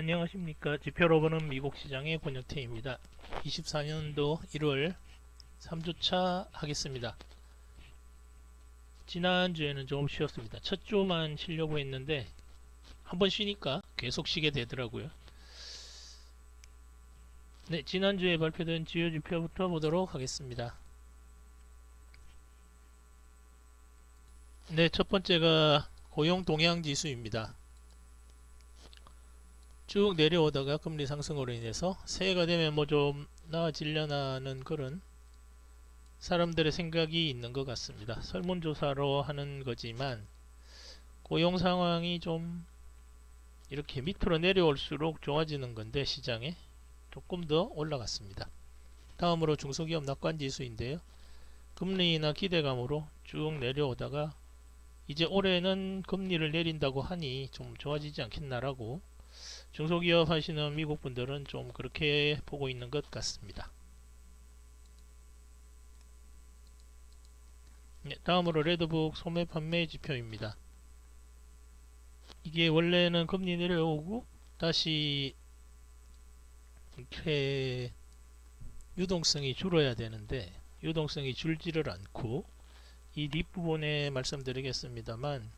안녕하십니까. 지표로 보는 미국 시장의 권혁태입니다. 24년도 1월 3주차 하겠습니다. 지난주에는 조금 쉬었습니다. 첫 주만 쉬려고 했는데 한 번 쉬니까 계속 쉬게 되더라고요. 네, 지난주에 발표된 주요 지표부터 보도록 하겠습니다. 네, 첫 번째가 고용 동향 지수입니다. 쭉 내려오다가 금리 상승으로 인해서 새해가 되면 뭐 좀 나아지려나는 그런 사람들의 생각이 있는 것 같습니다. 설문조사로 하는 거지만 고용 상황이 좀 이렇게 밑으로 내려올수록 좋아지는 건데 시장에 조금 더 올라갔습니다. 다음으로 중소기업 낙관지수인데요. 금리나 기대감으로 쭉 내려오다가 이제 올해는 금리를 내린다고 하니 좀 좋아지지 않겠나라고 중소기업 하시는 미국 분들은 좀 그렇게 보고 있는 것 같습니다. 네, 다음으로 레드북 소매 판매 지표입니다. 이게 원래는 금리 내려오고 다시 이렇게 유동성이 줄어야 되는데 유동성이 줄지를 않고 이 뒷부분에 말씀드리겠습니다만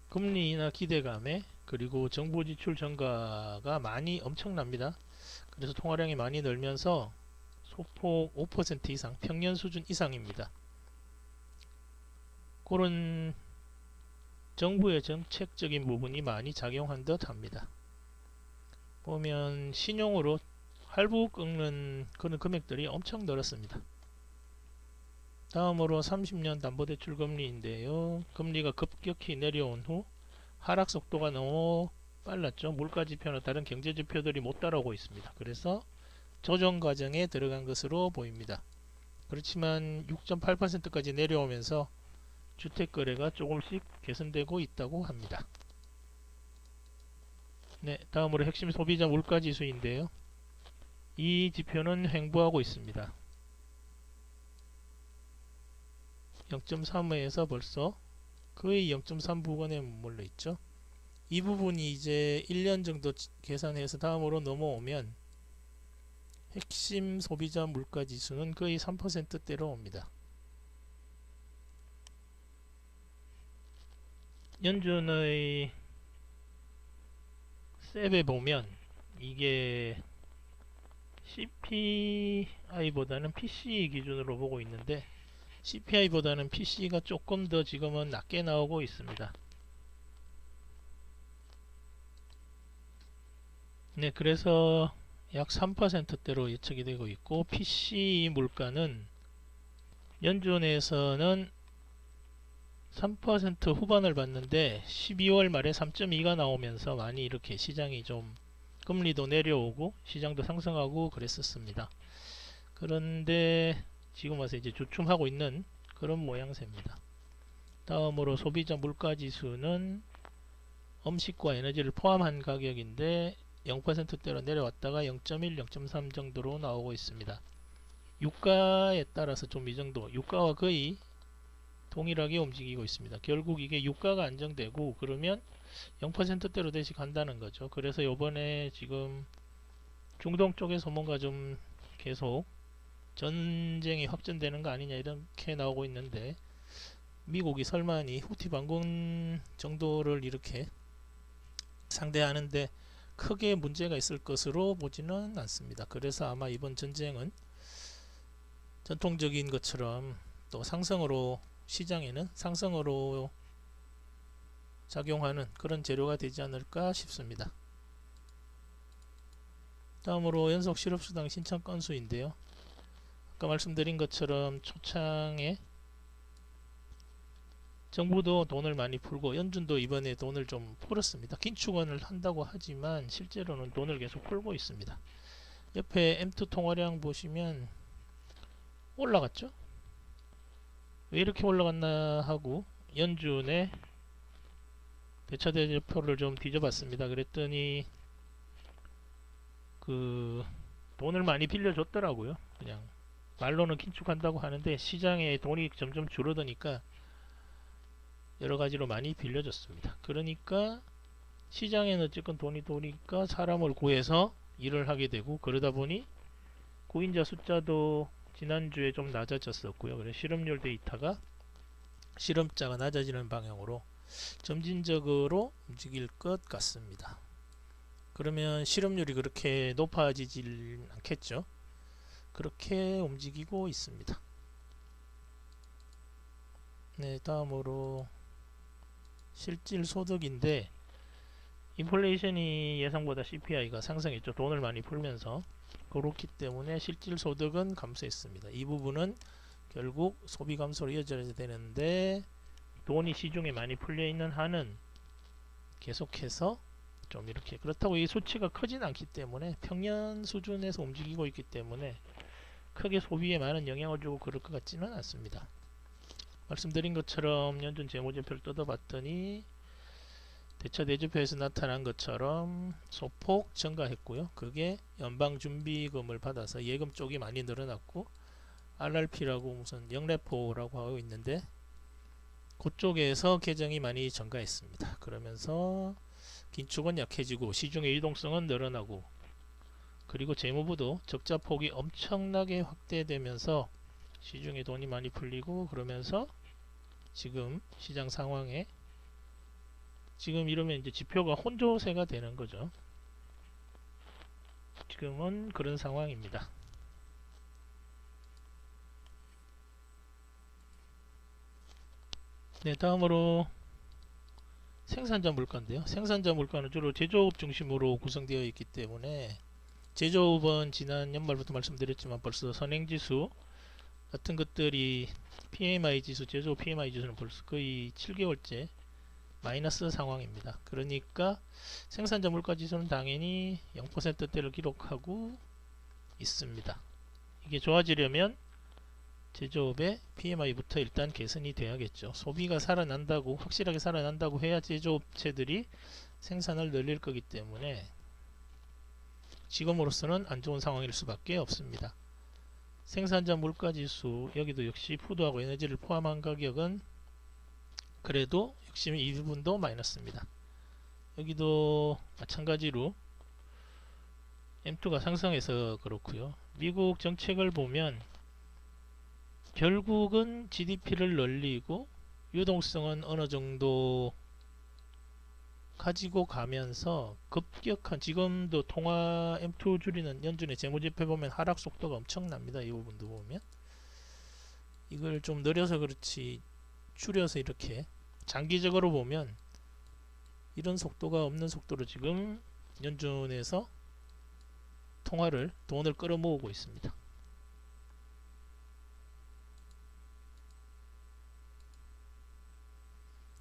금리나 기대감에 그리고 정부 지출 증가가 많이 엄청납니다. 그래서 통화량이 많이 늘면서 소폭 5% 이상 평년 수준 이상입니다. 그런 정부의 정책적인 부분이 많이 작용한 듯 합니다. 보면 신용으로 할부 꺾는 그런 금액들이 엄청 늘었습니다. 다음으로 30년 담보대출 금리인데요. 금리가 급격히 내려온 후 하락 속도가 너무 빨랐죠. 물가지표나 다른 경제지표들이 못 따라오고 있습니다. 그래서 조정 과정에 들어간 것으로 보입니다. 그렇지만 6.8%까지 내려오면서 주택거래가 조금씩 개선되고 있다고 합니다. 네, 다음으로 핵심 소비자 물가지수인데요. 이 지표는 횡보하고 있습니다. 0.35에서 벌써 거의 0.3 부근에 머물러 있죠. 이 부분이 이제 1년 정도 계산해서 다음으로 넘어오면 핵심 소비자 물가 지수는 거의 3%대로 옵니다. 연준의 셉에 보면 이게 CPI보다는 PCE 기준으로 보고 있는데 CPI보다는 PC가 조금 더 지금은 낮게 나오고 있습니다. 네, 그래서 약 3%대로 예측이 되고 있고 PCE 물가는 연준에서는 3% 후반을 봤는데 12월 말에 3.2가 나오면서 많이 이렇게 시장이 좀 금리도 내려오고 시장도 상승하고 그랬었습니다. 그런데 지금 와서 이제 주춤하고 있는 그런 모양새입니다. 다음으로 소비자 물가 지수는 음식과 에너지를 포함한 가격인데 0%대로 내려왔다가 0.1, 0.3 정도로 나오고 있습니다. 유가에 따라서 좀 이 정도, 유가와 거의 동일하게 움직이고 있습니다. 결국 이게 유가가 안정되고 그러면 0%대로 다시 간다는 거죠. 그래서 요번에 지금 중동 쪽에서 뭔가 좀 계속 전쟁이 확전되는 거 아니냐 이렇게 나오고 있는데 미국이 설마니 후티 반군 정도를 이렇게 상대하는데 크게 문제가 있을 것으로 보지는 않습니다. 그래서 아마 이번 전쟁은 전통적인 것처럼 또 상승으로 시장에는 상승으로 작용하는 그런 재료가 되지 않을까 싶습니다. 다음으로 연속 실업수당 신청 건수인데요. 아까 말씀드린 것처럼 초창에 정부도 돈을 많이 풀고 연준도 이번에 돈을 좀 풀었습니다. 긴축원을 한다고 하지만 실제로는 돈을 계속 풀고 있습니다. 옆에 M2 통화량 보시면 올라갔죠? 왜 이렇게 올라갔나 하고 연준의 대차대조표를 좀 뒤져봤습니다. 그랬더니 그 돈을 많이 빌려줬더라고요. 그냥 말로는 긴축한다고 하는데 시장에 돈이 점점 줄어드니까 여러 가지로 많이 빌려줬습니다. 그러니까 시장에는 어쨌건 돈이 도니까 사람을 구해서 일을 하게 되고, 그러다 보니 구인자 숫자도 지난주에 좀 낮아졌었고요. 그래서 실업률 데이터가 실업자가 낮아지는 방향으로 점진적으로 움직일 것 같습니다. 그러면 실업률이 그렇게 높아지질 않겠죠. 그렇게 움직이고 있습니다. 네, 다음으로 실질 소득인데, 인플레이션이 예상보다 CPI가 상승했죠. 돈을 많이 풀면서. 그렇기 때문에 실질 소득은 감소했습니다. 이 부분은 결국 소비 감소로 이어져야 되는데, 돈이 시중에 많이 풀려 있는 한은 계속해서 좀 이렇게, 그렇다고 이 수치가 크진 않기 때문에 평년 수준에서 움직이고 있기 때문에 크게 소비에 많은 영향을 주고 그럴 것 같지는 않습니다. 말씀드린 것처럼 연준 재무제표를 뜯어봤더니 대차 대조표에서 나타난 것처럼 소폭 증가했고요. 그게 연방준비금을 받아서 예금 쪽이 많이 늘어났고, RRP라고 무슨 영래포라고 하고 있는데 그쪽에서 계정이 많이 증가했습니다. 그러면서 긴축은 약해지고 시중의 유동성은 늘어나고, 그리고 재무부도 적자 폭이 엄청나게 확대되면서 시중에 돈이 많이 풀리고, 그러면서 지금 시장 상황에 지금 이러면 이제 지표가 혼조세가 되는 거죠. 지금은 그런 상황입니다. 네, 다음으로 생산자 물가인데요. 생산자 물가는 주로 제조업 중심으로 구성되어 있기 때문에, 제조업은 지난 연말부터 말씀드렸지만 벌써 선행지수 같은 것들이 PMI 지수, 제조업 PMI 지수는 벌써 거의 7개월째 마이너스 상황입니다. 그러니까 생산자 물가 지수는 당연히 0%대를 기록하고 있습니다. 이게 좋아지려면 제조업의 PMI부터 일단 개선이 돼야겠죠. 소비가 살아난다고, 확실하게 살아난다고 해야 제조업체들이 생산을 늘릴 거기 때문에 지금으로서는 안 좋은 상황일 수밖에 없습니다. 생산자 물가지수, 여기도 역시 푸드하고 에너지를 포함한 가격은 그래도 역시 이 부분도 마이너스입니다. 여기도 마찬가지로 M2가 상승해서 그렇고요. 미국 정책을 보면 결국은 GDP를 늘리고 유동성은 어느 정도 가지고 가면서 급격한, 지금도 통화 M2 줄이는 연준의 재무제표 보면 하락 속도가 엄청납니다. 이 부분도 보면 이걸 좀 느려서 그렇지 줄여서 이렇게 장기적으로 보면 이런 속도가 없는 속도로 지금 연준에서 돈을 끌어모으고 있습니다.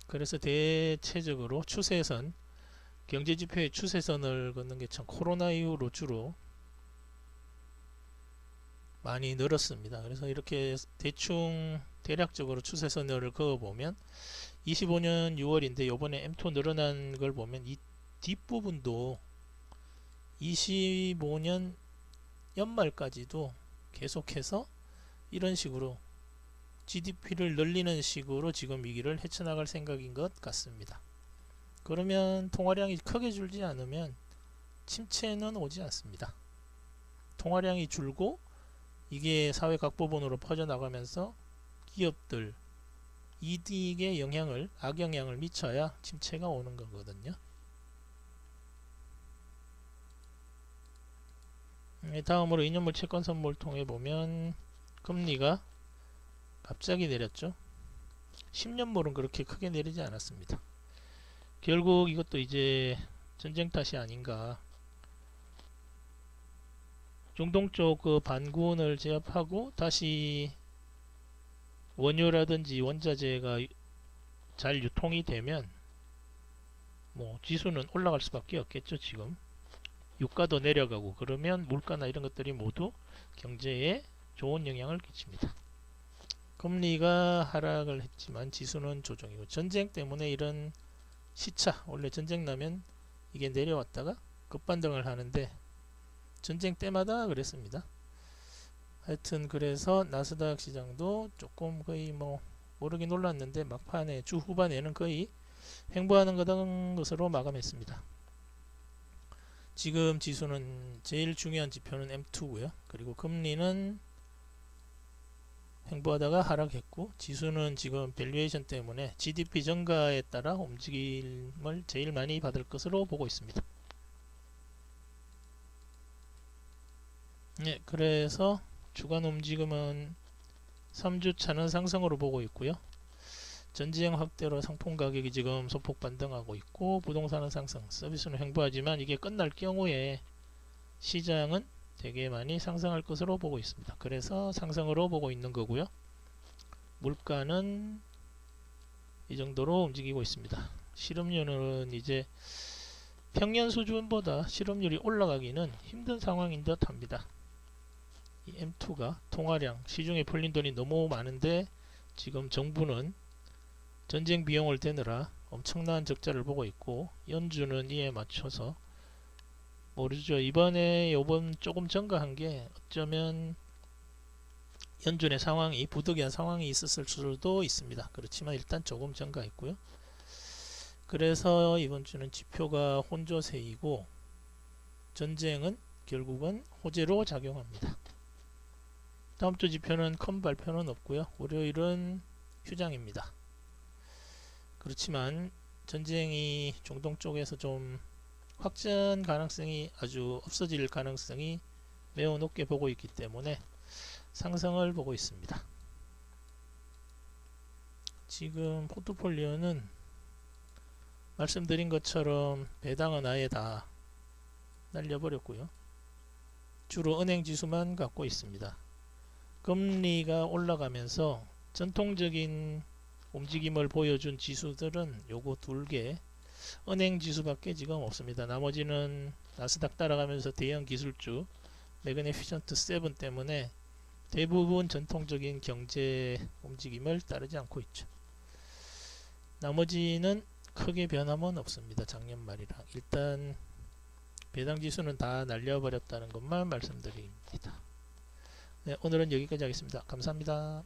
그래서 대체적으로 추세선, 경제지표의 추세선을 걷는 게 참 코로나 이후로 주로 많이 늘었습니다. 그래서 이렇게 대충 대략적으로 추세선을 그어보면 25년 6월인데 요번에 M2 늘어난 걸 보면 이 뒷부분도 25년 연말까지도 계속해서 이런 식으로 GDP를 늘리는 식으로 지금 위기를 헤쳐나갈 생각인 것 같습니다. 그러면 통화량이 크게 줄지 않으면 침체는 오지 않습니다. 통화량이 줄고 이게 사회 각 부분으로 퍼져나가면서 기업들 이익에 악영향을 미쳐야 침체가 오는 거거든요. 다음으로 2년물 채권 선물 통해 보면 금리가 갑자기 내렸죠. 10년물은 그렇게 크게 내리지 않았습니다. 결국 이것도 이제 전쟁 탓이 아닌가. 중동 쪽 그 반군을 제압하고 다시 원유라든지 원자재가 잘 유통이 되면 뭐 지수는 올라갈 수밖에 없겠죠. 지금 유가도 내려가고 그러면 물가나 이런 것들이 모두 경제에 좋은 영향을 끼칩니다. 금리가 하락을 했지만 지수는 조정이고, 전쟁 때문에 이런 시차, 원래 전쟁 나면 이게 내려왔다가 급반등을 하는데 전쟁 때마다 그랬습니다. 하여튼 그래서 나스닥 시장도 조금 거의 뭐 오르긴 올랐는데 막판에 주 후반에는 거의 횡보하는 것으로 마감했습니다. 지금 지수는 제일 중요한 지표는 M2고요. 그리고 금리는 횡보하다가 하락했고, 지수는 지금 밸류에이션 때문에 GDP 증가에 따라 움직임을 제일 많이 받을 것으로 보고 있습니다. 네, 그래서 주간 움직임은 3주차는 상승으로 보고 있고요. 전지형 확대로 상품 가격이 지금 소폭 반등하고 있고, 부동산은 상승, 서비스는 횡보하지만 이게 끝날 경우에 시장은 되게 많이 상승할 것으로 보고 있습니다. 그래서 상승으로 보고 있는 거고요. 물가는 이 정도로 움직이고 있습니다. 실업률은 이제 평년 수준보다 실업률이 올라가기는 힘든 상황인 듯 합니다. 이 M2가 통화량, 시중에 풀린 돈이 너무 많은데 지금 정부는 전쟁 비용을 대느라 엄청난 적자를 보고 있고, 연준은 이에 맞춰서 모르죠. 요번 조금 증가한 게 어쩌면 연준의 상황이 부득이한 상황이 있었을 수도 있습니다. 그렇지만 일단 조금 증가했고요. 그래서 이번 주는 지표가 혼조세이고, 전쟁은 결국은 호재로 작용합니다. 다음 주 지표는 큰 발표는 없고요. 월요일은 휴장입니다. 그렇지만 전쟁이 중동 쪽에서 좀 확전 가능성이 아주 없어질 가능성이 매우 높게 보고 있기 때문에 상승을 보고 있습니다. 지금 포트폴리오는 말씀드린 것처럼 배당은 아예 다 날려버렸고요. 주로 은행 지수만 갖고 있습니다. 금리가 올라가면서 전통적인 움직임을 보여준 지수들은 요거 2개, 은행 지수밖에 지금 없습니다. 나머지는 나스닥 따라가면서 대형 기술주 매그니피션트 7 때문에 대부분 전통적인 경제 움직임을 따르지 않고 있죠. 나머지는 크게 변함은 없습니다. 작년 말이랑. 일단 배당 지수는 다 날려버렸다는 것만 말씀드립니다. 네, 오늘은 여기까지 하겠습니다. 감사합니다.